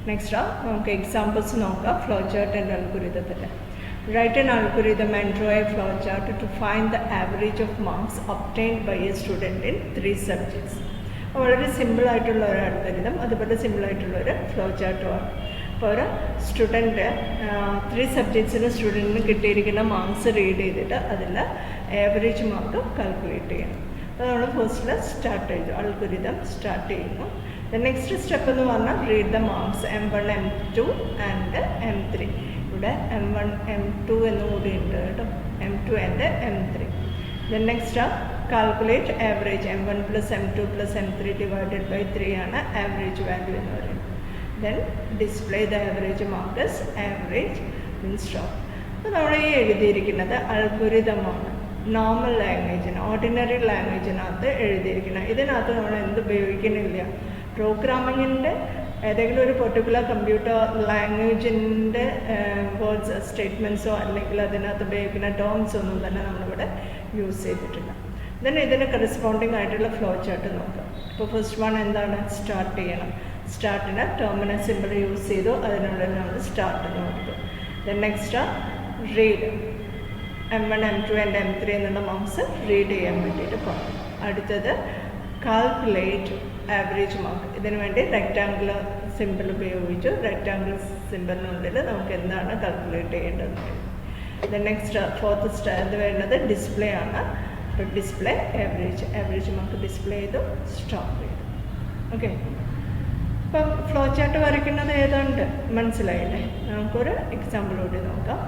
Next നമുക്ക് examples നോക്കാം flow chart and അൽഗോരിതത്തിൽ. Write an algorithm and draw a flow chart to find the average of marks obtained by a student in 3 subjects. വളരെ സിമ്പിളായിട്ടുള്ള ഒരു algorithm, അതുപോലെ സിമ്പിളായിട്ടുള്ള ഒരു ഫ്ലോ ചാർട്ടുമാണ്. അപ്പോൾ ഒരു സ്റ്റുഡൻറ്റ് 3 സബ്ജക്ട്സിന് സ്റ്റുഡൻറ്റിന് കിട്ടിയിരിക്കുന്ന മാർക്സ് റീഡ് ചെയ്തിട്ട് അതിൽ ആവറേജ് മാർക്ക് കാൽക്കുലേറ്റ് ചെയ്യണം. അപ്പോൾ നമ്മൾ ഫസ്റ്റിൽ സ്റ്റാർട്ട് ചെയ്തു, അൽഗോരിതം സ്റ്റാർട്ട് ചെയ്യുന്നു. നെക്സ്റ്റ് സ്റ്റെപ്പ് എന്ന് പറഞ്ഞാൽ read the marks M1, M2 and M3. ഇവിടെ M1, M2 എന്നുകൂടി ഉണ്ട് കേട്ടോ, M2 and M3. Then next calculate average M1 + M2 + M3 divided by 3 ആണ് ആവറേജ് വാല്യൂ എന്ന് പറയുന്നത്. Then display the average markers average in stock. അപ്പോൾ നമ്മൾ ഈ എഴുതിയിരിക്കുന്നത് അൽഗോരിതമാണ്, നോർമൽ ലാംഗ്വേജിന്, ഓർഡിനറി ലാംഗ്വേജിനകത്ത് എഴുതിയിരിക്കുന്നത്. ഇതിനകത്ത് നമ്മൾ എന്ത് ഉപയോഗിക്കുന്നില്ല, പ്രോഗ്രാമിങ്ങിൻ്റെ ഏതെങ്കിലും ഒരു പെർട്ടിക്കുലർ കമ്പ്യൂട്ടർ ലാംഗ്വേജിൻ്റെ വേർഡ്സ് സ്റ്റേറ്റ്മെൻറ്റ്സോ അല്ലെങ്കിൽ അതിനകത്ത് ഉപയോഗിക്കുന്ന ടേംസ് ഒന്നും തന്നെ നമ്മളിവിടെ യൂസ് ചെയ്തിട്ടില്ല. ദെൻ ഇതിന് കറസ്പോണ്ടിങ് ആയിട്ടുള്ള ഫ്ലോ ചാർട്ട് നോക്കാം. ഇപ്പോൾ ഫസ്റ്റ് വൺ എന്താണ്, സ്റ്റാർട്ട് ചെയ്യണം. സ്റ്റാർട്ടിന് ടെർമിനൽ സിമ്പിൾ യൂസ് ചെയ്തു, അതിനുള്ളിൽ നമ്മൾ സ്റ്റാർട്ട് എന്ന് കൊടുത്തു. Then next read M1, M2 and M3 എന്നുള്ള മാർക്സ് റീഡ് ചെയ്യാൻ വേണ്ടിയിട്ട് പറഞ്ഞു. അടുത്തത് കാൽക്കുലേറ്റ് ആവറേജ് മാർക്ക്. ഇതിനു വേണ്ടി റെക്റ്റാങ്കുലർ സിമ്പിൾ ഉപയോഗിച്ചു. റെക്റ്റാങ്കുലർ സിമ്പിളിനുള്ളിൽ നമുക്ക് എന്താണ് കാൽക്കുലേറ്റ് ചെയ്യേണ്ടത്. ദെൻ നെക്സ്റ്റ് ഫോർത്ത് ഇത് വേണ്ടത് ഡിസ്പ്ലേ ആണ്. അപ്പോൾ ഡിസ്പ്ലേ ആവറേജ് മാർക്ക് ഡിസ്പ്ലേ ചെയ്തു, സ്റ്റോപ്പ് ചെയ്തു. ഓക്കെ, അപ്പം ഫ്ലോ ചാർട്ട് വരയ്ക്കുന്നത് ഏതാണ്ട് മനസ്സിലായില്ലേ? നമുക്കൊരു എക്സാമ്പിൾ കൂടി നോക്കാം.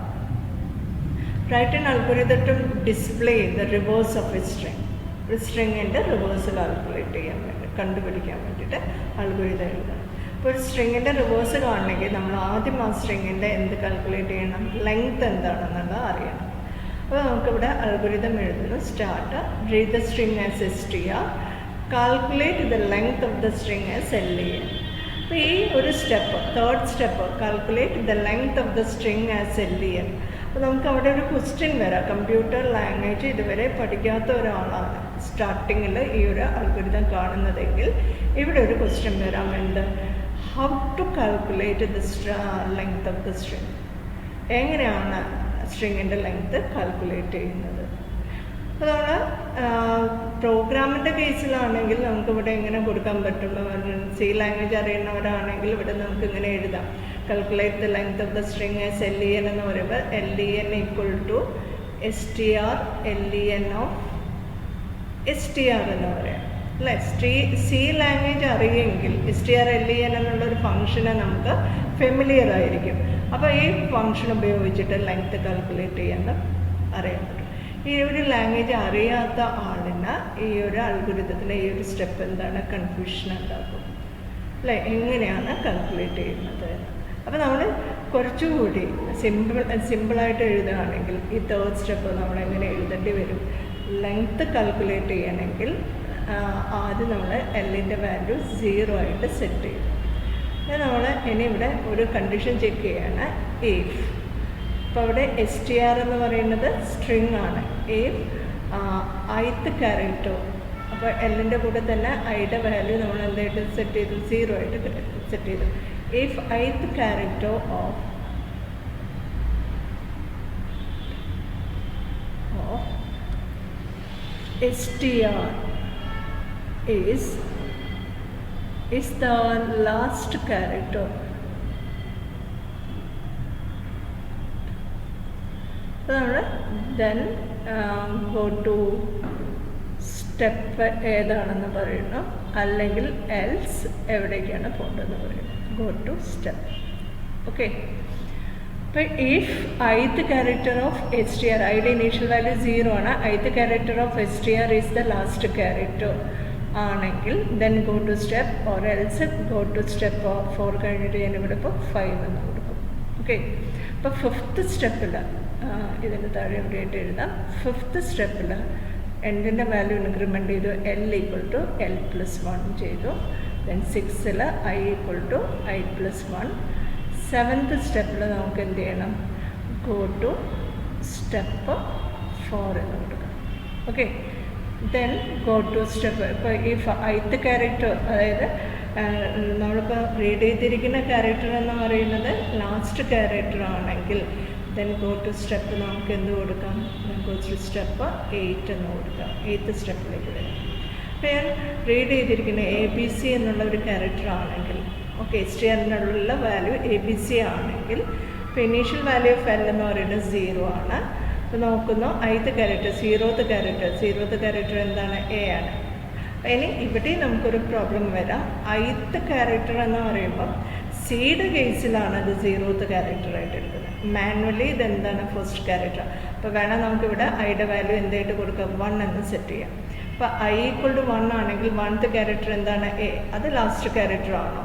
Write an algorithm to display the reverse of a string. ഒരു സ്ട്രിങ്ങിൻ്റെ റിവേഴ്സ് കാൽക്കുലേറ്റ് ചെയ്യാൻ വേണ്ടി, കണ്ടുപിടിക്കാൻ വേണ്ടിയിട്ട് അൽഗോരിതം എഴുതണം. അപ്പോൾ ഒരു സ്ട്രിങ്ങിൻ്റെ റിവേഴ്സ് കാണണമെങ്കിൽ നമ്മൾ ആദ്യം ആ സ്ട്രിങ്ങിൻ്റെ എന്ത് കാൽക്കുലേറ്റ് ചെയ്യണം, ലെങ്ത് എന്താണെന്നുള്ളത് അറിയണം. അപ്പോൾ നമുക്കിവിടെ അൽഗോരിതം എഴുതുന്നു. Start read the string as str, calculate the length of the string as len. അപ്പോൾ ഈ ഒരു step, third step, calculate the length of the string as len. അപ്പോൾ നമുക്ക് അവിടെ ഒരു ക്വസ്റ്റ്യൻ വരാം. കമ്പ്യൂട്ടർ ലാംഗ്വേജ് ഇതുവരെ പഠിക്കാത്ത ഒരാളാണ് സ്റ്റാർട്ടിങ്ങിൽ ഈ ഒരു അൽഗോരിതം കാണുന്നതെങ്കിൽ ഇവിടെ ഒരു ക്വസ്റ്റ്യൻ വരാം, എന്ത്, how to calculate the length of the string. എങ്ങനെയാണ് സ്ട്രിങ്ങിൻ്റെ ലെങ്ത് കാൽക്കുലേറ്റ് ചെയ്യുന്നത്? അപ്പോൾ നമ്മൾ പ്രോഗ്രാമിൻ്റെ കേസിലാണെങ്കിൽ നമുക്കിവിടെ എങ്ങനെ കൊടുക്കാൻ പറ്റും, C ലാംഗ്വേജ് അറിയുന്നവരാണെങ്കിൽ ഇവിടെ നമുക്ക് ഇങ്ങനെ എഴുതാം. Calculate the length of the string as len എന്ന് പറയുമ്പോൾ len = str len of str എന്ന് പറയാം അല്ലേ. C ലാംഗ്വേജ് അറിയെങ്കിൽ str len എന്നുള്ളൊരു ഫംഗ്ഷനെ നമുക്ക് ഫെമിലിയർ ആയിരിക്കും. അപ്പോൾ ഈ ഫംഗ്ഷൻ ഉപയോഗിച്ചിട്ട് ലെങ്ത് കാൽക്കുലേറ്റ് ചെയ്യാൻ അറിയാൻ പറ്റും. ഈ ഒരു ലാംഗ്വേജ് അറിയാത്ത ആളിന് ഈ ഒരു അൽഗോരിതത്തിലെ ഈ ഒരു സ്റ്റെപ്പ് എന്താണ്, കൺഫ്യൂഷൻ ഉണ്ടാക്കും അല്ലേ, എങ്ങനെയാണ് കാൽക്കുലേറ്റ് ചെയ്യുന്നത്. അപ്പോൾ നമ്മൾ കുറച്ചുകൂടി സിമ്പിളായിട്ട് എഴുതുകയാണെങ്കിൽ ഈ തേർഡ് സ്റ്റെപ്പ് നമ്മൾ എങ്ങനെ എഴുതേണ്ടി വരും, ലെങ്ത്ത് കാൽക്കുലേറ്റ് ചെയ്യണമെങ്കിൽ ആദ്യം നമ്മൾ Lൻ്റെ വാല്യൂ 0 ആയിട്ട് സെറ്റ് ചെയ്യും. നമ്മൾ ഇനി ഇവിടെ ഒരു കണ്ടീഷൻ ചെക്ക് ചെയ്യാണ്, ഇഫ്. അപ്പോൾ അവിടെ str എന്ന് പറയുന്നത് സ്ട്രിങ് ആണ്. ഇഫ് ith ക്യാരക്ടർ, അപ്പോൾ Lൻ്റെ കൂടെ തന്നെ ഐയുടെ വാല്യൂ നമ്മൾ എന്തായിട്ട് സെറ്റ് ചെയ്തു, 0 ആയിട്ട് സെറ്റ് ചെയ്തു. If ith character of str is the last character, then go to step ഏതാണെന്ന് പറയുന്നു, അല്ലെങ്കിൽ എൽസ് എവിടേക്കാണ് പോകേണ്ടതെന്ന് പറയുന്നു. Go to step. ഓക്കെ, അപ്പോൾ if ith character of str, ഐയുടെ ഇനീഷ്യൽ വാല്യൂ 0 ആണ്, ith character of str is the last character ആണെങ്കിൽ then go to step, or else go to step 4 കഴിഞ്ഞിട്ട് ഞാൻ ഇവിടെ ഇപ്പോൾ 5 എന്ന് കൊടുക്കും. ഓക്കെ, അപ്പോൾ ഫിഫ്ത്ത് സ്റ്റെപ്പിൽ ഇതിന് താഴെ എവിടെയായിട്ട് എഴുതാം. ഫിഫ്ത്ത് സ്റ്റെപ്പിൽ എൻഡിൻ്റെ വാല്യൂ ഇൻക്രിമെൻറ്റ് ചെയ്തു, L = L+1 ചെയ്തു. Then 6ൽ I = I+1. 7th സ്റ്റെപ്പിൽ നമുക്ക് എന്ത് ചെയ്യണം, ഗോ ടു സ്റ്റെപ്പ് 4 എന്ന് കൊടുക്കാം. Okay, then go to step. ഇപ്പോൾ ഈ ith character, അതായത് നമ്മളിപ്പോൾ റീഡ് ചെയ്തിരിക്കുന്ന ക്യാരക്ടർ എന്ന് പറയുന്നത് ലാസ്റ്റ് ക്യാരക്ടർ ആണെങ്കിൽ ദെൻ ഗോ ടു സ്റ്റെപ്പ് നമുക്ക് എന്ത് കൊടുക്കാം, ഗോ ടു സ്റ്റെപ്പ് 8 എന്ന് കൊടുക്കാം. 8th സ്റ്റെപ്പിലേക്ക് വരും. അപ്പോൾ ഞാൻ റീഡ് ചെയ്തിരിക്കുന്ന ABC എന്നുള്ള ഒരു ക്യാരക്ടർ ആണെങ്കിൽ, ഓക്കെ, STRനുള്ള വാല്യൂ ABC ആണെങ്കിൽ ഇപ്പോൾ ഇനീഷ്യൽ വാല്യൂ ഓഫ് L എന്ന് പറയുന്നത് 0 ആണ്. അപ്പോൾ നോക്കുന്നു ith ക്യാരക്ടർ 0th ക്യാരക്ടർ എന്താണ്, A ആണ്. ഇനി ഇവിടെ നമുക്കൊരു പ്രോബ്ലം വരാം. ith ക്യാരക്ടർ എന്ന് പറയുമ്പോൾ സിയുടെ കേസിലാണ് അത് 0th ക്യാരക്ടറായിട്ട് എടുക്കുന്നത്. മാനുവലി ഇതെന്താണ്, ഫസ്റ്റ് ക്യാരക്ടർ. അപ്പോൾ വേണം നമുക്കിവിടെ ഐയുടെ വാല്യൂ എന്തായിട്ട് കൊടുക്കാം, 1 എന്ന് സെറ്റ് ചെയ്യാം. അപ്പോൾ I = 1 ആണെങ്കിൽ 1th ക്യാരക്ടർ എന്താണ്, A. അത് ലാസ്റ്റ് ക്യാരക്ടർ ആണോ,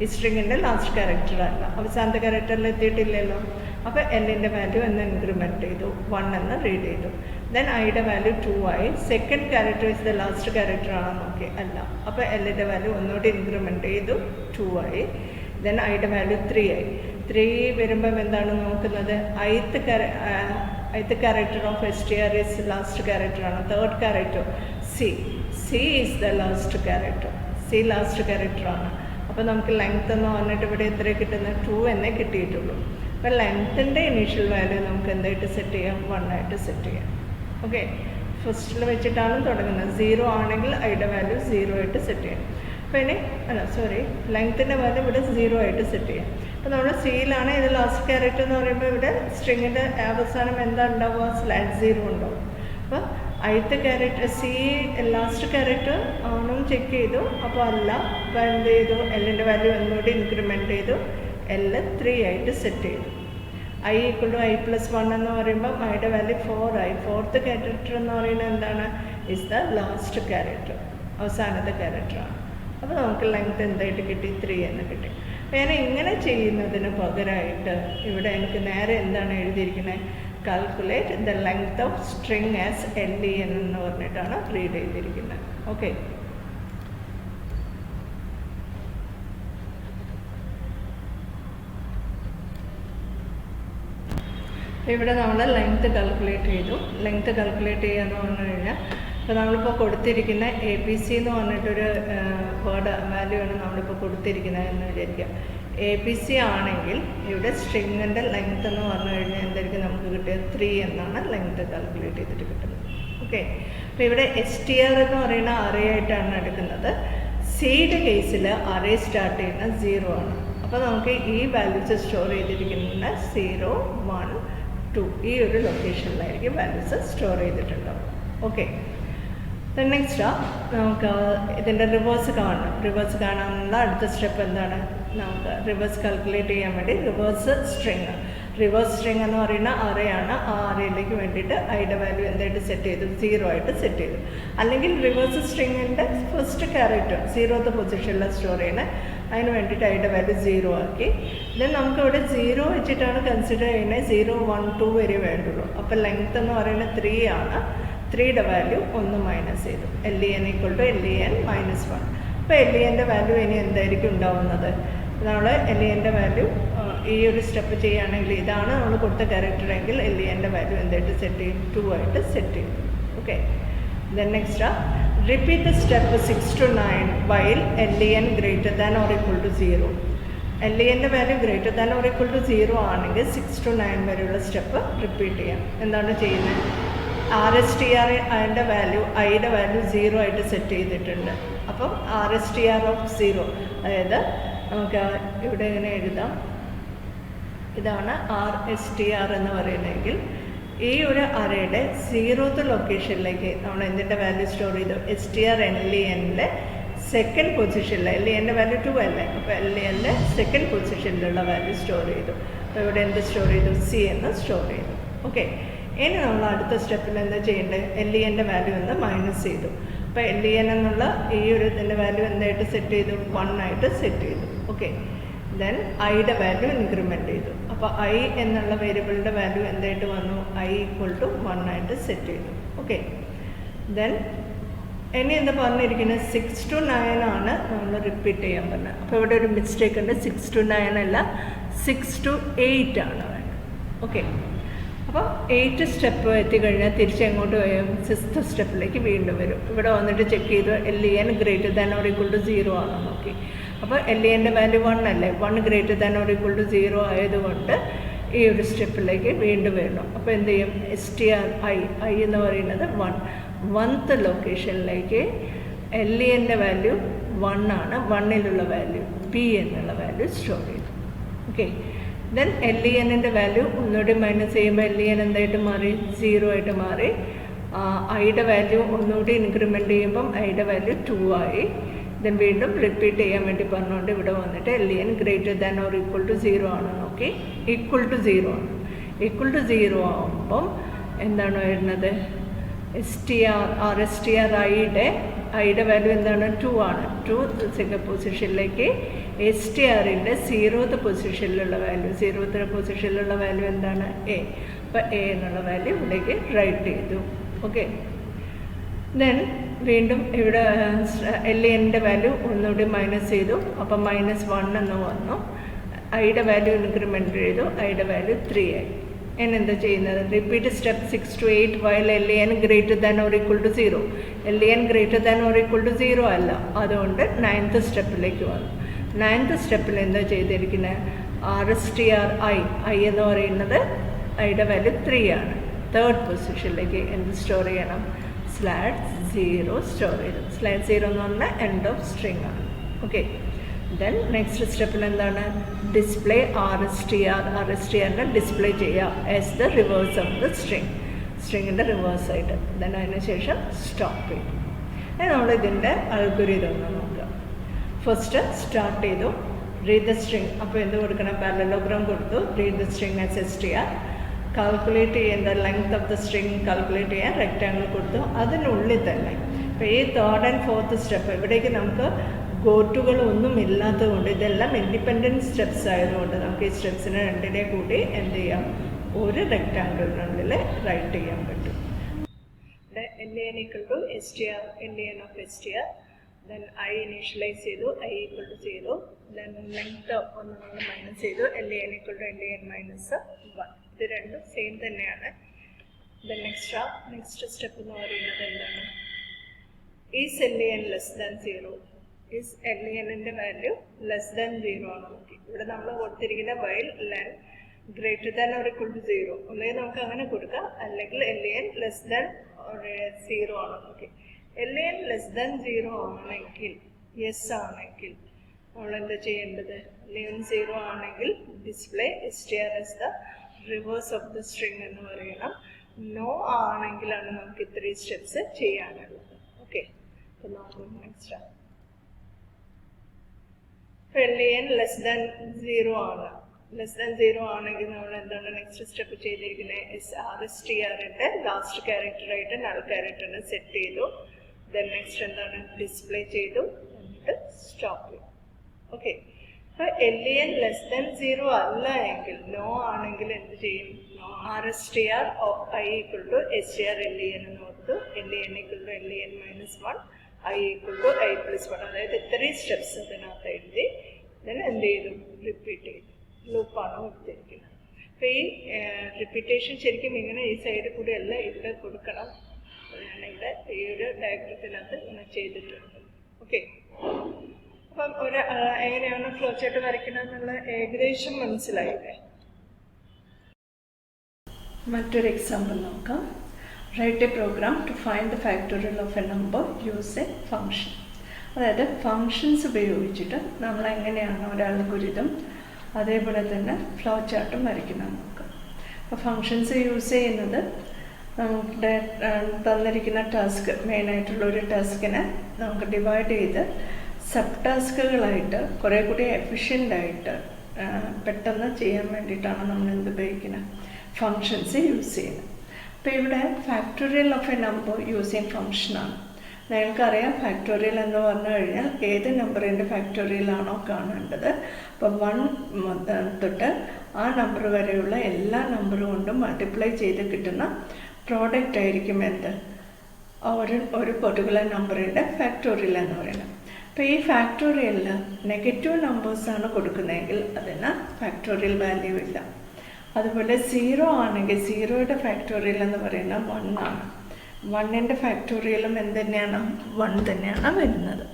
ഈ സ്ട്രിങ്ങിൻ്റെ ലാസ്റ്റ് ക്യാരക്ടർ അല്ല, അവസാനത്തെ ക്യാരക്ടറിൽ എത്തിയിട്ടില്ലല്ലോ. അപ്പോൾ Lൻ്റെ വാല്യൂ എന്ന് ഇൻക്രിമെൻറ്റ് ചെയ്തു, 1 എന്ന് റീഡ് ചെയ്തു. ദെൻ ഐയുടെ വാല്യൂ 2 ആയി. Second character is the last character ആണോ നോക്കി, അല്ല. അപ്പോൾ Lൻ്റെ വാല്യൂ ഒന്നുകൂടി ഇൻക്രിമെൻറ്റ് ചെയ്തു, 2 ആയി. ദെൻ ഐയുടെ വാല്യൂ 3 ആയി. 3 വരുമ്പം എന്താണ് നോക്കുന്നത്, ith character of STR is last character ആണ്. Third character C is the last character. C last character ആണ്. അപ്പോൾ നമുക്ക് ലെങ്ത് എന്ന് പറഞ്ഞിട്ട് ഇവിടെ എത്ര കിട്ടുന്നത്, 2 എന്നേ കിട്ടിയിട്ടുള്ളൂ. അപ്പോൾ ലെങ്ത്തിൻ്റെ ഇനീഷ്യൽ വാല്യൂ നമുക്ക് എന്തായിട്ട് സെറ്റ് ചെയ്യാം, 1 ആയിട്ട് സെറ്റ് ചെയ്യാം. ഓക്കെ, ഫസ്റ്റിൽ വെച്ചിട്ടാണ് തുടങ്ങുന്നത്. 0 ആണെങ്കിൽ ഐയുടെ വാല്യൂ 0 ആയിട്ട് സെറ്റ് ചെയ്യാം. അപ്പോൾ ഇനി ലെങ്ത്തിൻ്റെ വാല്യൂ ഇവിടെ 0 ആയിട്ട് സെറ്റ് ചെയ്യാം. അപ്പോൾ നമ്മൾ സിയിലാണ് ഇത് ലാസ്റ്റ് ക്യാരക്ടർ എന്ന് പറയുമ്പോൾ ഇവിടെ സ്ട്രിങ്ങിൻ്റെ അവസാനം എന്താ ഉണ്ടാവുക, /0 ഉണ്ടാവും. അപ്പോൾ ith character C last character ആണോ ചെക്ക് ചെയ്തു, അപ്പോൾ അല്ല. അപ്പോൾ എന്ത് ചെയ്തു, Lൻ്റെ വാല്യൂ ഒന്നുകൂടി ഇൻക്രിമെൻറ്റ് ചെയ്തു, L 3 ആയിട്ട് സെറ്റ് ചെയ്തു. I = I+1 എന്ന് പറയുമ്പോൾ ഐയുടെ വാല്യൂ 4 ആയി. 4th ക്യാരക്ടർ എന്ന് പറയുന്നത് എന്താണ്, ഇസ് ദ ലാസ്റ്റ് ക്യാരക്ടർ, അവസാനത്തെ ക്യാരക്ടറാണ്. അപ്പോൾ നമുക്ക് ലെങ്ത് എന്തായിട്ട് കിട്ടി, 3 എന്ന് കിട്ടി. അപ്പോൾ ഞാൻ ഇങ്ങനെ ചെയ്യുന്നതിന് പകരമായിട്ട് ഇവിടെ എനിക്ക് നേരെ എന്താണ് എഴുതിയിരിക്കുന്നത്, calculate the length of string as LEN എന്ന് പറഞ്ഞിട്ടാണ് റീഡ് ചെയ്തിരിക്കുന്നത്. ഓക്കെ, ഇവിടെ നമ്മൾ ലെങ്ത് കാൽക്കുലേറ്റ് ചെയ്തു. ലെങ്ത് കാൽക്കുലേറ്റ് ചെയ്യാന്ന് പറഞ്ഞു കഴിഞ്ഞാൽ ഇപ്പോൾ നമ്മളിപ്പോൾ കൊടുത്തിരിക്കുന്ന ABC എന്ന് പറഞ്ഞിട്ടൊരു വേർഡ് വാല്യൂ ആണ് നമ്മളിപ്പോൾ കൊടുത്തിരിക്കുന്നത് എന്ന് വിചാരിക്കുക. ABC ആണെങ്കിൽ ഇവിടെ സ്ട്രിങ്ങിൻ്റെ ലെങ്ത് എന്ന് പറഞ്ഞു കഴിഞ്ഞാൽ എന്തായിരിക്കും നമുക്ക് കിട്ടിയത്, 3 എന്നാണ് ലെങ്ത് കാൽക്കുലേറ്റ് ചെയ്തിട്ട് കിട്ടുന്നത്. ഓക്കെ, അപ്പോൾ ഇവിടെ STR എന്ന് പറയുന്ന അറേ ആയിട്ടാണ് എടുക്കുന്നത്. സിയുടെ കേസിൽ അറേ സ്റ്റാർട്ട് ചെയ്യുന്ന 0 ആണ്. അപ്പോൾ നമുക്ക് ഈ വാല്യൂസ് സ്റ്റോർ ചെയ്തിരിക്കുന്ന 0, 1, 2 ഈ ഒരു ലൊക്കേഷനിലായിരിക്കും വാല്യൂസ് സ്റ്റോർ ചെയ്തിട്ടുണ്ടാവും. ഓക്കെ, നെക്സ്റ്റ് നമുക്ക് ഇതിൻ്റെ റിവേഴ്സ് കാണണം. റിവേഴ്സ് കാണാനുള്ള അടുത്ത സ്റ്റെപ്പ് എന്താണ്, നമുക്ക് റിവേഴ്സ് കാൽക്കുലേറ്റ് ചെയ്യാൻ വേണ്ടി റിവേഴ്സ് സ്ട്രിങ് എന്ന് പറയുന്ന അറേ ആണ്. ആ അറേയിലേക്ക് വേണ്ടിയിട്ട് ഐയുടെ വാല്യൂ എന്തായിട്ട് സെറ്റ് ചെയ്തു, 0 ആയിട്ട് സെറ്റ് ചെയ്തു. അല്ലെങ്കിൽ റിവേഴ്സ് സ്ട്രിങ്ങിൻ്റെ ഫസ്റ്റ് ക്യാരക്ടർ 0th പൊസിഷനിൽ സ്റ്റോർ ചെയ്യണേ, അതിന് വേണ്ടിയിട്ട് ഐയുടെ വാല്യൂ 0 ആക്കി. ദെൻ നമുക്കിവിടെ 0 വെച്ചിട്ടാണ് കൺസിഡർ ചെയ്യുന്നത്, 0, 1, 2 വരെ വേണ്ടുള്ളൂ. അപ്പോൾ ലെങ്ത് എന്ന് പറയുന്നത് 3 ആണ്. 3യുടെ വാല്യൂ 1 മൈനസ് ചെയ്തു, LEN = LEN -1. അപ്പോൾ LENൻ്റെ വാല്യൂ ഇനി എന്തായിരിക്കും ഉണ്ടാവുന്നത്, നമ്മൾ LENൻ്റെ വാല്യൂ ഈ ഒരു സ്റ്റെപ്പ് ചെയ്യുകയാണെങ്കിൽ ഇതാണ് നമ്മൾ കൊടുത്ത ക്യാരക്ടറെങ്കിൽ LENൻ്റെ വാല്യൂ എന്തായിട്ട് സെറ്റ് ചെയ്യും, 2 ആയിട്ട് സെറ്റ് ചെയ്യും. Okay, then next repeat step 6 to 9 while LEN greater than or equal to 0. LENൻ്റെ value greater than or equal to 0 ആണെങ്കിൽ 6 to 9 വരെയുള്ള സ്റ്റെപ്പ് റിപ്പീറ്റ് ചെയ്യാം. എന്താണ് ചെയ്യുന്നത്, RSTR അതിൻ്റെ വാല്യൂ ഐയുടെ വാല്യൂ 0 ആയിട്ട് സെറ്റ് ചെയ്തിട്ടുണ്ട്. അപ്പം RSTR ഓഫ് 0, അതായത് നമുക്ക് ഇവിടെ ഇങ്ങനെ എഴുതാം, ഇതാണ് RSTR എന്ന് പറയുന്നതെങ്കിൽ ഈ ഒരു അറേയുടെ 0th ലൊക്കേഷനിലേക്ക് നമ്മൾ എന്തിൻ്റെ വാല്യൂ സ്റ്റോർ ചെയ്തു, STR-LENൻ്റെ സെക്കൻഡ് പൊസിഷനിൽ. LENൻ്റെ വാല്യൂ 2 അല്ലേ, അപ്പോൾ LENൻ്റെ സെക്കൻഡ് പൊസിഷനിലുള്ള വാല്യൂ സ്റ്റോർ ചെയ്തു. അപ്പോൾ ഇവിടെ എന്ത് സ്റ്റോർ ചെയ്തു, C എന്ന് സ്റ്റോർ ചെയ്തു. ഓക്കെ, ഇനി നമ്മൾ അടുത്ത സ്റ്റെപ്പിൽ എന്താ ചെയ്യേണ്ടത്, LENൻ്റെ വാല്യൂ എന്ന് മൈനസ് ചെയ്തു. അപ്പോൾ LEN എന്നുള്ള ഈ ഒരു ഇതിൻ്റെ വാല്യൂ എന്തായിട്ട് സെറ്റ് ചെയ്തു, 1 ആയിട്ട് സെറ്റ് ചെയ്തു. ഓക്കെ, ദെൻ ഐയുടെ വാല്യൂ ഇൻക്രിമെൻറ്റ് ചെയ്തു. അപ്പോൾ I എന്നുള്ള വേരിയബിളിൻ്റെ വാല്യൂ എന്തായിട്ട് വന്നു, I = 1 ആയിട്ട് സെറ്റ് ചെയ്തു. ഓക്കെ, ദെൻ ഇനി എന്താ പറഞ്ഞിരിക്കുന്നത്, 6 to 9 ആണ് നമ്മൾ റിപ്പീറ്റ് ചെയ്യാൻ പറഞ്ഞത്. അപ്പോൾ ഇവിടെ ഒരു മിസ്റ്റേക്ക് ഉണ്ട്, 6 to 9 അല്ല 6 to 8 ആണ് വേണ്ടത്. ഓക്കെ, അപ്പോൾ 8 സ്റ്റെപ്പ് എത്തിക്കഴിഞ്ഞാൽ തിരിച്ചെങ്ങോട്ട് പോയാൽ 6th സ്റ്റെപ്പിലേക്ക് വീണ്ടും വരും. ഇവിടെ വന്നിട്ട് ചെക്ക് ചെയ്തു LEN > 0 ആണോ നോക്കി. അപ്പോൾ LENൻ്റെ വാല്യൂ 1 അല്ലേ, 1 > 0 ആയതുകൊണ്ട് ഈ ഒരു സ്റ്റെപ്പിലേക്ക് വീണ്ടും വരണം. അപ്പോൾ എന്ത് ചെയ്യും, STR I എന്ന് പറയുന്നത് 1th ലൊക്കേഷനിലേക്ക് LENൻ്റെ വാല്യൂ 1 ആണ്, 1ലുള്ള വാല്യൂ P എന്നുള്ള വാല്യൂ സ്റ്റോർ ചെയ്തു. ഓക്കെ, ദെൻ LENൻ്റെ വാല്യൂ ഒന്നുകൂടി മൈനസ് ചെയ്യുമ്പോൾ LEN എന്തായിട്ട് മാറി, 0 ആയിട്ട് മാറി. ഐയുടെ വാല്യൂ ഒന്നുകൂടി ഇൻക്രിമെൻ്റ് ചെയ്യുമ്പം ഐയുടെ വാല്യൂ 2 ആയി. ദെൻ വീണ്ടും റിപ്പീറ്റ് ചെയ്യാൻ വേണ്ടി പറഞ്ഞുകൊണ്ട് ഇവിടെ വന്നിട്ട് LEN > 0 ആണ് നോക്കി. =0 ആണ്. =0 ആകുമ്പം എന്താണ് വരുന്നത്, RSTR ഐയുടെ വാല്യൂ എന്താണ്, 2 ആണ്. 2 പൊസിഷനിലേക്ക് STRൻ്റെ 0th പൊസിഷനിലുള്ള വാല്യൂ, 0th പൊസിഷനിലുള്ള വാല്യൂ എന്താണ്, A. അപ്പോൾ A എന്നുള്ള വാല്യൂ ഇവിടേക്ക് റൈറ്റ് ചെയ്തു. ഓക്കെ, ദെൻ വീണ്ടും ഇവിടെ LENൻ്റെ വാല്യൂ ഒന്നുകൂടി മൈനസ് ചെയ്തു. അപ്പം -1 എന്ന് വന്നു. ഐയുടെ വാല്യൂ ഇൻക്രിമെൻ്റ് ചെയ്തു, ഐയുടെ വാല്യൂ 3 ആയി. എന്താ ചെയ്യുന്നത്, repeat step 6 to 8 while LEN > 0. LEN > 0 അല്ല, അതുകൊണ്ട് 9th സ്റ്റെപ്പിലേക്ക് വന്നു. 9th സ്റ്റെപ്പിൽ എന്താ ചെയ്തിരിക്കുന്നത്, RSTR I എന്ന് പറയുന്നത് ഐയുടെ വാല്യൂ 3 ആണ്. 3rd പൊസിഷനിലേക്ക് എന്ത് സ്റ്റോർ ചെയ്യണം, /0 സ്റ്റോർ ചെയ്തു. /0 എന്ന് പറഞ്ഞാൽ എൻഡ് ഓഫ് സ്ട്രിങ് ആണ്. ഓക്കെ, ദെൻ നെക്സ്റ്റ് സ്റ്റെപ്പിൽ എന്താണ്, ഡിസ്പ്ലേ RSTRനെ ഡിസ്പ്ലേ ചെയ്യുക as the reverse of the സ്ട്രിങ്ങിൻ്റെ റിവേഴ്സായിട്ട്. ദെൻ അതിന് ശേഷം സ്റ്റോപ്പ് ചെയ്തു. നമ്മളിതിൻ്റെ അൽഗോരിതം ഒന്ന് നോക്കാം. ഫസ്റ്റ് സ്റ്റാർട്ട് ചെയ്തു, റീഡ് ദ സ്ട്രിങ്. അപ്പോൾ എന്ത് കൊടുക്കണം, പാരലലോഗ്രാം കൊടുത്തു. Read the string as STR. Calculate ചെയ്യേണ്ട length of the string calculate ചെയ്യാൻ റെക്റ്റാങ്കിൾ കൊടുത്തു. അതിനുള്ളിൽ തന്നെ ഇപ്പോൾ ഈ 3rd and 4th സ്റ്റെപ്പ് ഇവിടേക്ക് നമുക്ക് ഗോട്ടുകളൊന്നും ഇല്ലാത്തതുകൊണ്ട്, ഇതെല്ലാം ഇൻഡിപെൻഡൻറ്റ് സ്റ്റെപ്സ് ആയതുകൊണ്ട് നമുക്ക് ഈ സ്റ്റെപ്സിനെ രണ്ടിനെ കൂടി എന്ത് ചെയ്യാം, ഒരു റെക്റ്റാങ്കിളിനുള്ളിൽ റൈറ്റ് ചെയ്യാൻ പറ്റും. LEN = STR, LEN of STR. Then I initialise ചെയ്തു, I = 0. ദെൻ ലെങ്ത് ഒന്ന് നമ്മൾ മൈനസ് ചെയ്തു, LEN = LEN - 1. ഇത് രണ്ടും സെയിം തന്നെയാണ്. ദെൻ നെക്സ്റ്റ് സ്റ്റെപ്പ് എന്ന് പറയുന്നത് എന്താണ്, ഈസ് LEN < 0. ഈസ് LENൻ്റെ വാല്യൂ <0 ആണ് നോക്കി. ഇവിടെ നമ്മൾ കൊടുത്തിരിക്കുന്ന while LEN > or = 0. ഒന്നുകിൽ നമുക്ക് അങ്ങനെ കൊടുക്കാം, അല്ലെങ്കിൽ LEN < 0 ആണ് നോക്കി. LEN < 0 ആണെങ്കിൽ, യെസ് ആണെങ്കിൽ നമ്മളെന്താ ചെയ്യേണ്ടത്, LEN 0 ആണെങ്കിൽ display STR as the reverse of the string എന്ന് പറയണം. നോ ആണെങ്കിലാണ് നമുക്ക് ഇത്രയും സ്റ്റെപ്സ് ചെയ്യാനുള്ളത്. ഓക്കെ, അപ്പോൾ നോക്കാം നെക്സ്റ്റ്. LEN < 0 ആണ്. <0 ആണെങ്കിൽ നമ്മൾ എന്താണ് നെക്സ്റ്റ് സ്റ്റെപ്പ് ചെയ്തിരിക്കുന്നത്, RSTRൻ്റെ ലാസ്റ്റ് ക്യാരക്ടറായിട്ട് നൾ ക്യാരക്ടറിനെ സെറ്റ് ചെയ്തു. ദെൻ നെക്സ്റ്റ് എന്താണ്, ഡിസ്പ്ലേ ചെയ്തു, എന്നിട്ട് സ്റ്റോപ്പ് ചെയ്തു. ഓക്കെ, അപ്പോൾ LEN < 0 അല്ല എങ്കിൽ, നോ ആണെങ്കിൽ എന്ത് ചെയ്യും, RSTR of I = STR LEN എന്ന് കൊടുത്തു. LEN = LEN - 1, I = I + 1. അതായത് ഇത്രയും സ്റ്റെപ്സ് അതിനകത്ത് എഴുതി. ദെൻ എന്ത് ചെയ്തു, റിപ്പീറ്റ് ചെയ്തു. ലൂപ്പാണ് കൊടുത്തിരിക്കുന്നത്. അപ്പോൾ ഈ റിപ്പീറ്റേഷൻ ശരിക്കും ഇങ്ങനെ ഈ സൈഡിൽ കൂടി അല്ല ഇവിടെ കൊടുക്കണം. ഞാനിവിടെ ഈ ഒരു ഡയഗ്രത്തിനകത്ത് ഇങ്ങനെ ചെയ്തിട്ടുണ്ട്. ഓക്കെ, അപ്പം എങ്ങനെയാണ് ഫ്ലോ ചാർട്ട് വരയ്ക്കണമെന്നുള്ള ഏകദേശം മനസ്സിലായില്ലേ. മറ്റൊരു എക്സാമ്പിൾ നോക്കാം. Write a program to find the factorial of a number use a function. അതായത് ഫങ്ഷൻസ് ഉപയോഗിച്ചിട്ട് നമ്മൾ എങ്ങനെയാണ് ഒരു അൽഗോരിതം അതേപോലെ തന്നെ ഫ്ലോ ചാർട്ടും വരയ്ക്കുന്നത് നോക്കാം. അപ്പോൾ ഫങ്ഷൻസ് യൂസ് ചെയ്യുന്നത് നമ്മുടെ തന്നിരിക്കുന്ന ടാസ്ക്, മെയിനായിട്ടുള്ള ഒരു ടാസ്കിനെ നമുക്ക് ഡിവൈഡ് ചെയ്ത് സബ് ടാസ്കുകളായിട്ട് കുറേ കൂടി എഫിഷ്യൻ്റായിട്ട് പെട്ടെന്ന് ചെയ്യാൻ വേണ്ടിയിട്ടാണ് നമ്മൾ എന്ത് ഉപയോഗിക്കുന്നത്, ഫങ്ഷൻസ് യൂസ് ചെയ്യുന്നത്. അപ്പോൾ ഇവിടെ factorial of a number use ചെയ്യുന്ന ഫങ്ഷനാണ്. നിങ്ങൾക്കറിയാം ഫാക്ടോറിയൽ എന്ന് പറഞ്ഞു കഴിഞ്ഞാൽ ഏത് നമ്പറിൻ്റെ ഫാക്ടോറിയലാണോ കാണേണ്ടത്. അപ്പോൾ 1 തൊട്ട് ആ നമ്പർ വരെയുള്ള എല്ലാ നമ്പറും കൊണ്ടും മൾട്ടിപ്ലൈ ചെയ്ത് കിട്ടുന്ന പ്രോഡക്റ്റ് ആയിരിക്കും എന്ത്, ഒരു പെർട്ടിക്കുലർ നമ്പറിൻ്റെ ഫാക്ടോറിയൽ എന്ന് പറയുന്നത്. അപ്പോൾ ഈ ഫാക്ടോറിയലിൽ നെഗറ്റീവ് നമ്പേഴ്സാണ് കൊടുക്കുന്നതെങ്കിൽ അതിന് ഫാക്ടോറിയൽ വാല്യൂ ഇല്ല. അതുപോലെ 0 ആണെങ്കിൽ 0യുടെ ഫാക്ടോറിയൽ എന്ന് പറയുന്നത് 1 ആണ്. 1ൻ്റെ ഫാക്ടോറിയലും എന്ത് തന്നെയാണ്? 1 തന്നെയാണ് വരുന്നത്.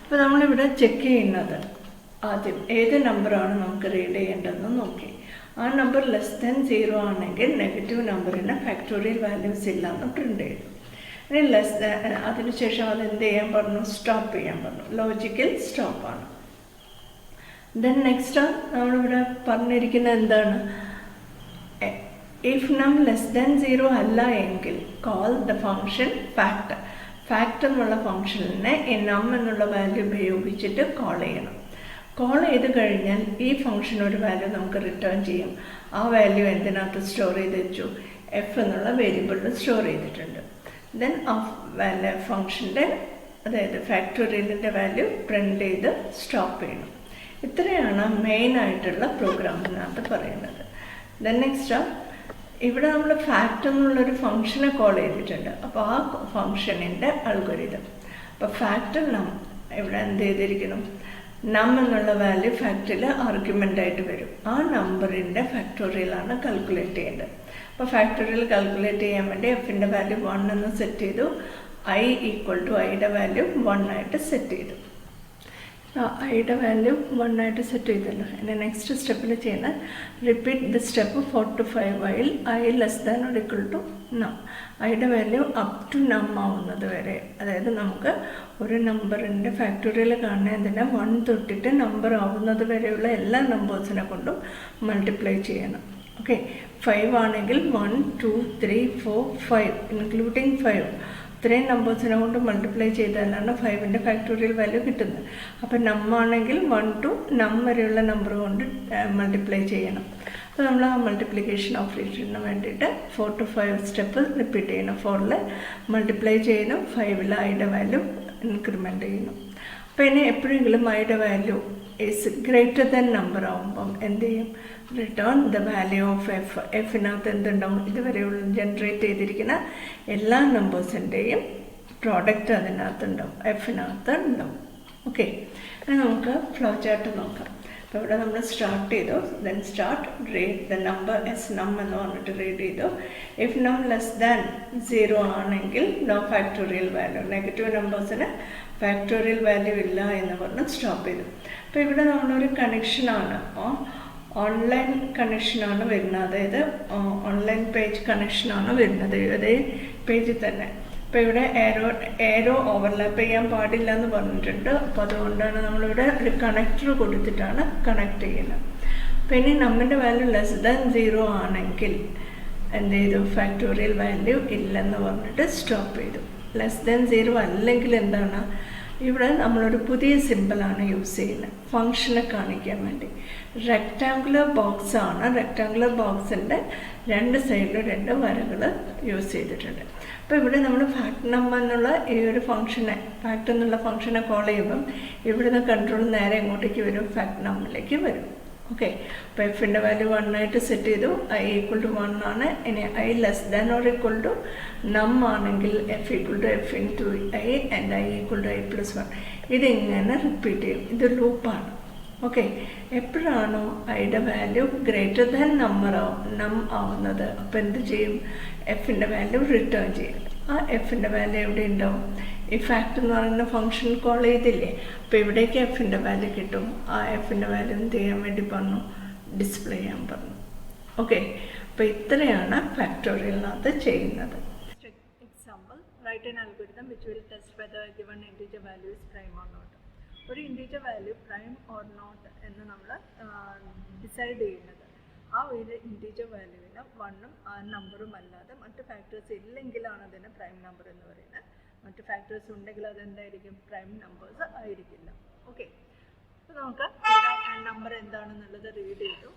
അപ്പോൾ നമ്മളിവിടെ ചെക്ക് ചെയ്യുന്നത് ആദ്യം ഏത് നമ്പറാണ് നമുക്ക് റീഡ് ചെയ്യേണ്ടതെന്ന് നോക്കി. ആ നമ്പർ <0 ആണെങ്കിൽ നെഗറ്റീവ് നമ്പറിന് ഫാക്ടോറിയൽ വാല്യൂസ് ഇല്ലാന്ന് പ്രിൻ്റ് ചെയ്തു. ഇനി അതിനുശേഷം അത് എന്ത് ചെയ്യാൻ പറഞ്ഞു? സ്റ്റോപ്പ് ചെയ്യാൻ പറഞ്ഞു. ലോജിക്കൽ സ്റ്റോപ്പാണ്. ദെൻ നെക്സ്റ്റ് നമ്മളിവിടെ പറഞ്ഞിരിക്കുന്നത് എന്താണ്? ഇഫ് നം <0 അല്ല എങ്കിൽ call the function fact. Fact എന്നുള്ള ഫങ്ഷനിനെ ഈ നം എന്നുള്ള വാല്യൂ ഉപയോഗിച്ചിട്ട് കോൾ ചെയ്യണം. കോൾ ചെയ്ത് കഴിഞ്ഞാൽ ഈ ഫങ്ഷൻ ഒരു വാല്യൂ നമുക്ക് റിട്ടേൺ ചെയ്യും. ആ വാല്യൂ എന്തിനകത്ത് സ്റ്റോർ ചെയ്ത് വെച്ചു? എഫ് എന്നുള്ള വേരിയബിളിൽ സ്റ്റോർ ചെയ്തിട്ടുണ്ട്. ദെൻ ആ ഫങ്ഷൻ്റെ അതായത് ഫാക്ടോറിയലിൻ്റെ വാല്യൂ പ്രിൻ്റ് ചെയ്ത് സ്റ്റോപ്പ് ചെയ്യണം. ഇത്രയാണ് മെയിനായിട്ടുള്ള പ്രോഗ്രാമിനകത്ത് പറയുന്നത്. ദെൻ നെക്സ്റ്റ് ഇവിടെ നമ്മൾ ഫാക്ട് എന്നുള്ളൊരു ഫങ്ഷനെ കോൾ ചെയ്തിട്ടുണ്ട്. അപ്പോൾ ആ ഫങ്ഷനിൻ്റെ അൽഗോരിതം. അപ്പോൾ ഫാക്ട് നം ഇവിടെ എന്ത് ചെയ്തിരിക്കണം? നം എന്നുള്ള വാല്യൂ ഫാക്റ്റിൽ ആർഗ്യുമെൻ്റായിട്ട് വരും. ആ നമ്പറിൻ്റെ ഫാക്ടോറിയലാണ് കാൽക്കുലേറ്റ് ചെയ്യേണ്ടത്. അപ്പോൾ ഫാക്ടോറിയൽ കാൽക്കുലേറ്റ് ചെയ്യാൻ വേണ്ടി എഫിൻ്റെ വാല്യൂ 1 എന്ന് സെറ്റ് ചെയ്തു. i = ഐയുടെ വാല്യൂ 1 ആയിട്ട് സെറ്റ് ചെയ്തു. ഐയുടെ വാല്യൂ 1 ആയിട്ട് സെറ്റ് ചെയ്തല്ലോ. ഇനി നെക്സ്റ്റ് സ്റ്റെപ്പിൽ ചെയ്യുന്ന repeat the step 4 to 5 while i <= നം. ഐയുടെ വാല്യൂ അപ് ടു നം ആവുന്നത് വരെ. അതായത് നമുക്ക് ഒരു നമ്പറിൻ്റെ ഫാക്ടോറിയൽ കാണുന്നതിന് 1 തൊട്ടിട്ട് നമ്പർ ആവുന്നത് വരെയുള്ള എല്ലാ നമ്പേഴ്സിനെ കൊണ്ടും മൾട്ടിപ്ലൈ ചെയ്യണം. ഓക്കെ, 5 ആണെങ്കിൽ 1 2 3 4 5 ഇൻക്ലൂഡിങ് 5 ഇത്രയും നമ്പേഴ്സിനെ കൊണ്ട് മൾട്ടിപ്ലൈ ചെയ്താലാണ് 5ൻ്റെ ഫാക്ടോറിയൽ വാല്യൂ കിട്ടുന്നത്. അപ്പോൾ നം ആണെങ്കിൽ 1 to നം വരെയുള്ള നമ്പർ കൊണ്ട് മൾട്ടിപ്ലൈ ചെയ്യണം. അപ്പോൾ നമ്മൾ ആ മൾട്ടിപ്ലിക്കേഷൻ ഓപ്പറേഷന് വേണ്ടിയിട്ട് 4 to 5 സ്റ്റെപ്പ് റിപ്പീറ്റ് ചെയ്യണം. 4ൽ മൾട്ടിപ്ലൈ ചെയ്യണം, 5ൽ ഐയുടെ വാല്യൂ ഇൻക്രിമെൻ്റ് ചെയ്യണം. അപ്പോൾ ഇനി എപ്പോഴെങ്കിലും ഐയുടെ value is greater than number ആകുമ്പം എന്ത് ചെയ്യും? Return the value of f. എഫിനകത്ത് എന്തുണ്ടാവും? ഇതുവരെയുള്ള ജനറേറ്റ് ചെയ്തിരിക്കുന്ന എല്ലാ നമ്പേഴ്സിൻ്റെയും പ്രോഡക്റ്റ് അതിനകത്തുണ്ടാവും, എഫിനകത്ത് ഉണ്ടാവും. ഓക്കെ, ഇനി നമുക്ക് ഫ്ലോ ചാർട്ട് നോക്കാം. അപ്പോൾ ഇവിടെ നമ്മൾ സ്റ്റാർട്ട് ചെയ്തു. Then start read the number as num എന്ന് പറഞ്ഞിട്ട് റീഡ് ചെയ്തു. ഇഫ് നം <0 ആണെങ്കിൽ നോ ഫാക്ടോറിയൽ വാല്യൂ. നെഗറ്റീവ് നമ്പേഴ്സിന് ഫാക്ടോറിയൽ വാല്യൂ ഇല്ല എന്ന് പറഞ്ഞ് സ്റ്റോപ്പ് ചെയ്തു. അപ്പോൾ ഇവിടെ നമ്മളൊരു കണക്ഷനാണ്, ഓൺലൈൻ കണക്ഷനാണ് വരുന്നത്. അതായത് ഓൺലൈൻ പേജ് കണക്ഷനാണ് വരുന്നത് അതേ പേജിൽ തന്നെ. അപ്പോൾ ഇവിടെ ഏരോ ഓവർലാപ്പ് ചെയ്യാൻ പാടില്ല എന്ന് പറഞ്ഞിട്ടുണ്ട്. അപ്പോൾ അതുകൊണ്ടാണ് നമ്മളിവിടെ ഒരു കണക്ടർ കൊടുത്തിട്ടാണ് കണക്ട് ചെയ്യുന്നത്. അപ്പോൾ ഇനി നമ്മുടെ വാല്യൂ <0 ആണെങ്കിൽ എന്ത് ചെയ്തു? ഫാക്ടോറിയൽ വാല്യൂ ഇല്ലെന്ന് പറഞ്ഞിട്ട് സ്റ്റോപ്പ് ചെയ്തു. <0 അല്ലെങ്കിൽ എന്താണ്? ഇവിടെ നമ്മളൊരു പുതിയ സിമ്പിളാണ് യൂസ് ചെയ്യുന്നത് ഫങ്ഷനെ കാണിക്കാൻ വേണ്ടി. റെക്റ്റാങ്കുലർ ബോക്സ് ആണ്. റെക്റ്റാങ്കുലർ ബോക്സിൻ്റെ രണ്ട് സൈഡിലും 2 വരകൾ യൂസ് ചെയ്തിട്ടുണ്ട്. അപ്പോൾ ഇവിടെ നമ്മൾ ഫാക്ട് നം എന്നുള്ള ഈ ഒരു ഫംഗ്ഷനെ ഫാക്ട് എന്നുള്ള ഫംഗ്ഷനെ കോൾ ചെയ്യുമ്പം ഇവിടുന്ന് കൺട്രോൾ നേരെ എങ്ങോട്ടേക്ക് വരും? ഫാക്ട് നമ്മിലേക്ക് വരും. ഓക്കെ, അപ്പോൾ എഫിൻ്റെ വാല്യൂ 1 ആയിട്ട് സെറ്റ് ചെയ്തു. i = 1 ആണ്. ഇനി i <= നം ആണെങ്കിൽ f = f × i and i = i + 1. ഇതിങ്ങനെ റിപ്പീറ്റ് ചെയ്യും. ഇത് ലൂപ്പാണ്. ഓക്കെ, എപ്പോഴാണോ ഐയുടെ വാല്യൂ ഗ്രേറ്റർ ദാൻ നം ആവുന്നത് അപ്പോൾ എന്ത് ചെയ്യും? എഫിൻ്റെ വാല്യൂ റിട്ടേൺ ചെയ്യും. ആ എഫിൻ്റെ വാല്യൂ എവിടെ ഉണ്ടാവും? ഈ ഫാക്ട് എന്ന് പറയുന്ന ഫംഗ്ഷൻ കോൾ ചെയ്തില്ലേ? അപ്പോൾ ഇവിടേക്ക് എഫിൻ്റെ വാല്യൂ കിട്ടും. ആ എഫിൻ്റെ വാല്യൂ എന്ത് ചെയ്യാൻ വേണ്ടി പറഞ്ഞു? ഡിസ്പ്ലേ ചെയ്യാൻ പറഞ്ഞു. ഓക്കെ, അപ്പോൾ ഇത്രയാണ് ഫാക്ടോറിയലിനകത്ത് ചെയ്യുന്നത്. Example, write an algorithm which will test whether a given integer value is prime or not. ഒരു integer value prime or not എന്ന് നമ്മൾ ഡിസൈഡ് ചെയ്യുന്നത് ആ ഒരു ഇൻറ്റിജർ വാല്യൂവിന് 1ഉം ആ നമ്പറും അല്ലാതെ മറ്റ് ഫാക്ടേഴ്സ് ഇല്ലെങ്കിലാണ് അതിന് പ്രൈം നമ്പർ എന്ന് പറയുന്നത്. മറ്റ് ഫാക്ടേഴ്സ് ഉണ്ടെങ്കിൽ അതെന്തായിരിക്കും? പ്രൈം നമ്പേഴ്സ് ആയിരിക്കില്ല. ഓക്കെ, അപ്പോൾ നമുക്ക് നമ്പർ എന്താണെന്നുള്ളത് റീഡ് ചെയ്തു.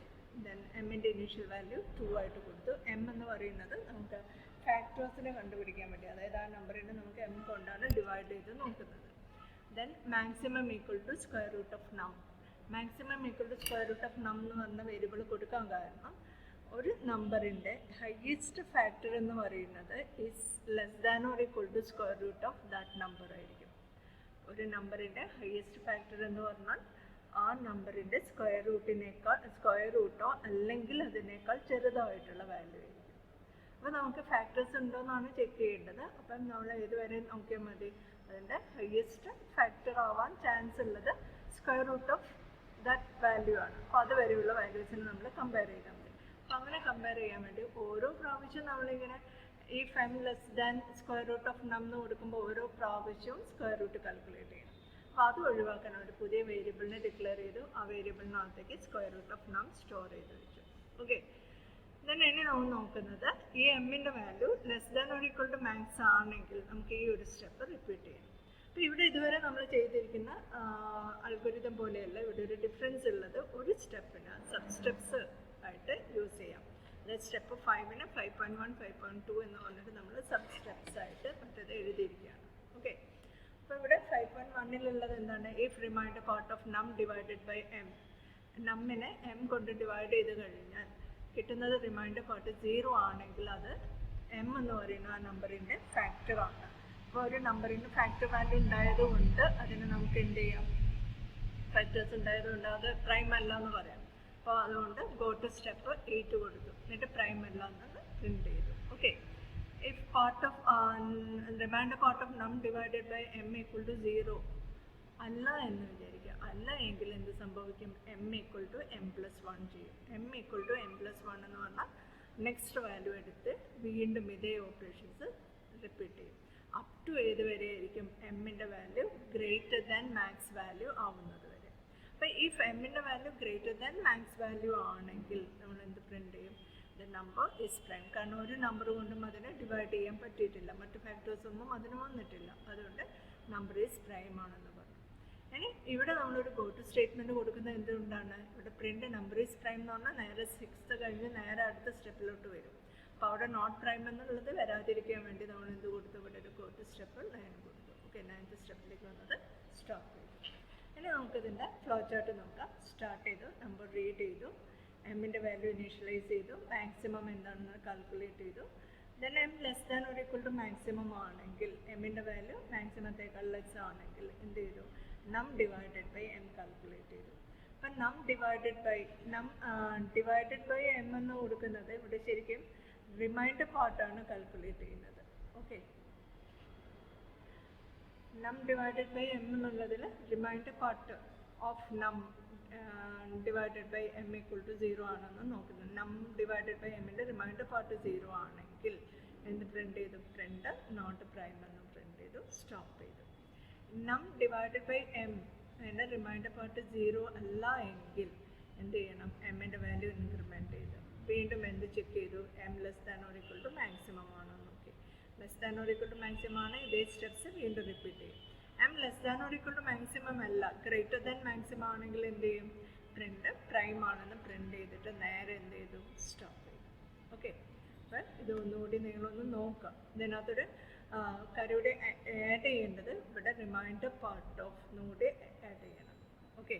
ദെൻ എമ്മിൻ്റെ ഇനീഷ്യൽ വാല്യൂ 2 ആയിട്ട് കൊടുത്തു. എം എന്ന് പറയുന്നത് നമുക്ക് ഫാക്ടേഴ്സിനെ കണ്ടുപിടിക്കാൻ വേണ്ടി, അതായത് ആ നമ്പറിനെ നമുക്ക് എം കൊണ്ടാണ് ഡിവൈഡ് ചെയ്ത് നോക്കുന്നത്. ദെൻ മാക്സിമം = √of നം. മാക്സിമം = √of നം എന്ന് പറഞ്ഞ വേരിയബിൾ കൊടുക്കാൻ കാരണം ഒരു നമ്പറിൻ്റെ ഹയസ്റ്റ് ഫാക്ടർ എന്ന് പറയുന്നത് ഈസ് < (= ദാറ്റ് നമ്പർ ആയിരിക്കും. ഒരു നമ്പറിൻ്റെ ഹയസ്റ്റ് ഫാക്ടർ എന്ന് പറഞ്ഞാൽ ആ നമ്പറിൻ്റെ സ്ക്വയർ റൂട്ടോ അല്ലെങ്കിൽ അതിനേക്കാൾ ചെറുതായിട്ടുള്ള വാല്യൂ ആയിരിക്കും. അപ്പോൾ നമുക്ക് ഫാക്ടേഴ്സ് ഉണ്ടോയെന്നാണ് ചെക്ക് ചെയ്യേണ്ടത്. അപ്പം നമ്മൾ ഏതുവരെ നോക്കിയാൽ മതി, അതിൻ്റെ ഹയസ്റ്റ് ഫാക്ടർ ആവാൻ ചാൻസ് ഉള്ളത് square root of that value ആണ്. അപ്പോൾ അതുവരെയുള്ള വാല്യൂസിന് നമ്മൾ കമ്പയർ ചെയ്താൽ മതി. അപ്പോൾ അങ്ങനെ കമ്പയർ ചെയ്യാൻ വേണ്ടി ഓരോ പ്രാവശ്യവും നമ്മളിങ്ങനെ ഈ M less than square root of num എന്ന് കൊടുക്കുമ്പോൾ ഓരോ പ്രാവശ്യവും സ്ക്വയർ റൂട്ട് കാൽക്കുലേറ്റ് ചെയ്യണം. അപ്പോൾ അത് ഒഴിവാക്കാൻ ഒരു പുതിയ വേരിയബിളിനെ ഡിക്ലെയർ ചെയ്തു. ആ വേരിയബിളിനകത്തേക്ക് square root of num store ചെയ്ത് വെച്ചു. ഓക്കെ, ഇനി നമ്മൾ നോക്കുന്നത് ഈ എമ്മിൻ്റെ value less than or equal to max ആണെങ്കിൽ നമുക്ക് ഈ ഒരു സ്റ്റെപ്പ് റിപ്പീറ്റ് ചെയ്യണം. അപ്പോൾ ഇവിടെ ഇതുവരെ നമ്മൾ ചെയ്തിരിക്കുന്ന അൽഗോരിതം പോലെയല്ല, ഇവിടെ ഒരു ഡിഫറൻസ് ഉള്ളത്. ഒരു സ്റ്റെപ്പിന് സബ് സ്റ്റെപ്സ് ആയിട്ട് യൂസ് ചെയ്യാം. അതായത് സ്റ്റെപ്പ് 5ന് 5.1 5.2 എന്ന് പറഞ്ഞിട്ട് നമ്മൾ സബ് സ്റ്റെപ്സ് ആയിട്ട് മറ്റേത് എഴുതിയിരിക്കുകയാണ്. ഓക്കെ, അപ്പോൾ ഇവിടെ 5.1-ലുള്ളത് എന്താണ്, if reminder part of num divided by M. നമ്മിനെ M കൊണ്ട് ഡിവൈഡ് ചെയ്ത് കഴിഞ്ഞാൽ കിട്ടുന്നത് റിമൈൻഡർ പാർട്ട് 0 ആണെങ്കിൽ അത് എം എന്ന് പറയുന്ന ആ നമ്പറിൻ്റെ ഫാക്ടറാണ്. അപ്പോൾ ഒരു നമ്പറിന് ഫാക്ടർ വാല്യൂ ഉണ്ടായതുകൊണ്ട് അതിന് നമുക്ക് എന്ത് ചെയ്യാം, ഫാക്ടേഴ്സ് ഉണ്ടായതുകൊണ്ട് അത് പ്രൈം അല്ല എന്ന് പറയാം. അപ്പോൾ അതുകൊണ്ട് ഗോ ടു സ്റ്റെപ്പ് 8 കൊടുത്തു, എന്നിട്ട് പ്രൈം അല്ല എന്നത് പ്രിന്റ് ചെയ്തു. Okay, if part of remainder part of num divided by M equal to 0 അല്ല എന്ന് വിചാരിക്കുക. അല്ല എങ്കിൽ എന്ത് സംഭവിക്കും, m equal to m plus 1 ചെയ്യും. M equal to m plus 1 എന്ന് പറഞ്ഞാൽ നെക്സ്റ്റ് വാല്യൂ എടുത്ത് വീണ്ടും ഇതേ ഓപ്പറേഷൻസ് റിപ്പീറ്റ് ചെയ്യും. അപ് ടു ഏതുവരെ ആയിരിക്കും, എമ്മിൻ്റെ value greater than max value ആവുന്നത് വരെ. അപ്പോൾ ഈ എമ്മിൻ്റെ value greater than max value ആണെങ്കിൽ നമ്മൾ എന്ത് പ്രിന്റ് ചെയ്യും, ദ നമ്പർ ഈസ് പ്രൈം. കാരണം ഒരു നമ്പർ കൊണ്ടും അതിനെ ഡിവൈഡ് ചെയ്യാൻ പറ്റിയിട്ടില്ല, മറ്റ് ഫാക്ടേഴ്സ് ഒന്നും അതിന് വന്നിട്ടില്ല. അതുകൊണ്ട് നമ്പർ ഈസ് പ്രൈം ആണെന്ന് പറഞ്ഞു. ഇനി ഇവിടെ നമ്മളൊരു ഗോ ടു സ്റ്റേറ്റ്മെൻറ്റ് കൊടുക്കുന്നത് എന്തുകൊണ്ടാണ്, ഇവിടെ പ്രിന്റ് നമ്പർ ഈസ് പ്രൈം എന്ന് പറഞ്ഞാൽ നേരെ 6th കഴിഞ്ഞ് നേരെ അടുത്ത സ്റ്റെപ്പിലോട്ട് വരും. അപ്പോൾ അവിടെ നോട്ട് പ്രൈം എന്നുള്ളത് വരാതിരിക്കാൻ വേണ്ടി നമ്മൾ എന്ത് കൊടുത്തു, ഇവിടെ ഒരു ഗോ ടു സ്റ്റെപ്പ് 9 കൊടുത്തു. ഓക്കെ, 9th സ്റ്റെപ്പിലേക്ക് വന്നത് സ്റ്റോപ്പ് ചെയ്തു. ഇനി നമുക്കിതിൻ്റെ ഫ്ലോ ചാർട്ട് നോക്കാം. സ്റ്റാർട്ട് ചെയ്തു, നമ്പർ റീഡ് ചെയ്തു, എമ്മിൻ്റെ വാല്യൂ ഇനീഷ്യലൈസ് ചെയ്തു, മാക്സിമം എന്താണെന്ന് കാൽക്കുലേറ്റ് ചെയ്തു. Then M less than or equal to maximum ആണെങ്കിൽ, എമ്മിൻ്റെ വാല്യൂ മാക്സിമത്തേക്കാൾ ലെസ് ആണെങ്കിൽ എന്ത് ചെയ്തു, num divided by M calculate ചെയ്തു. അപ്പം നം ഡിവൈഡഡ് ബൈ എം എന്ന് കൊടുക്കുന്നത് ഇവിടെ ശരിക്കും റിമൈൻഡർ പാർട്ടാണ് കാൽക്കുലേറ്റ് ചെയ്യുന്നത്. Okay, num divided by M എന്നുള്ളതിൽ remainder part of num divided by M equal to 0 ആണെന്ന് നോക്കുന്നത്. നം ഡിവൈഡഡ് ബൈ എമ്മിൻ്റെ റിമൈൻഡർ പാർട്ട് 0 ആണെങ്കിൽ എന്ത് പ്രിന്റ് ചെയ്തു, പ്രിന്റ് നോട്ട് പ്രൈം എന്ന് പ്രിന്റ് ചെയ്തു, സ്റ്റോപ്പ് ചെയ്തു. നം ഡിവൈഡഡ് ബൈ എം അതിൻ്റെ റിമൈൻഡർ പാർട്ട് 0 അല്ല എങ്കിൽ എന്ത് ചെയ്യണം, എമ്മിൻ്റെ വാല്യൂ ഇൻക്രിമെൻറ്റ് ചെയ്തു. വീണ്ടും എന്ത് ചെക്ക് ചെയ്തു, M less than or equal to maximum ആണോ നോക്കി. Less than or equal to maximum ആണ്, ഇതേ സ്റ്റെപ്സ് വീണ്ടും റിപ്പീറ്റ് ചെയ്യും. M less than or equal to maximum അല്ല, ഗ്രേറ്റർ ദാൻ മാക്സിമം ആണെങ്കിൽ എന്ത് ചെയ്യും, പ്രിന്റ് പ്രൈം ആണെന്ന് പ്രിന്റ് ചെയ്തിട്ട് നേരെ എന്ത് ചെയ്തു, സ്റ്റോപ്പ് ചെയ്തു. ഓക്കെ, അപ്പം ഇത് ഒന്നുകൂടി നിങ്ങളൊന്ന് നോക്കാം. ഇതിനകത്തൊരു കരയുടെ ആഡ് ചെയ്യേണ്ടത് ഇവിടെ റിമൈൻഡർ പാർട്ട് ഓഫ് കൂടി ആഡ് ചെയ്യണം. ഓക്കെ.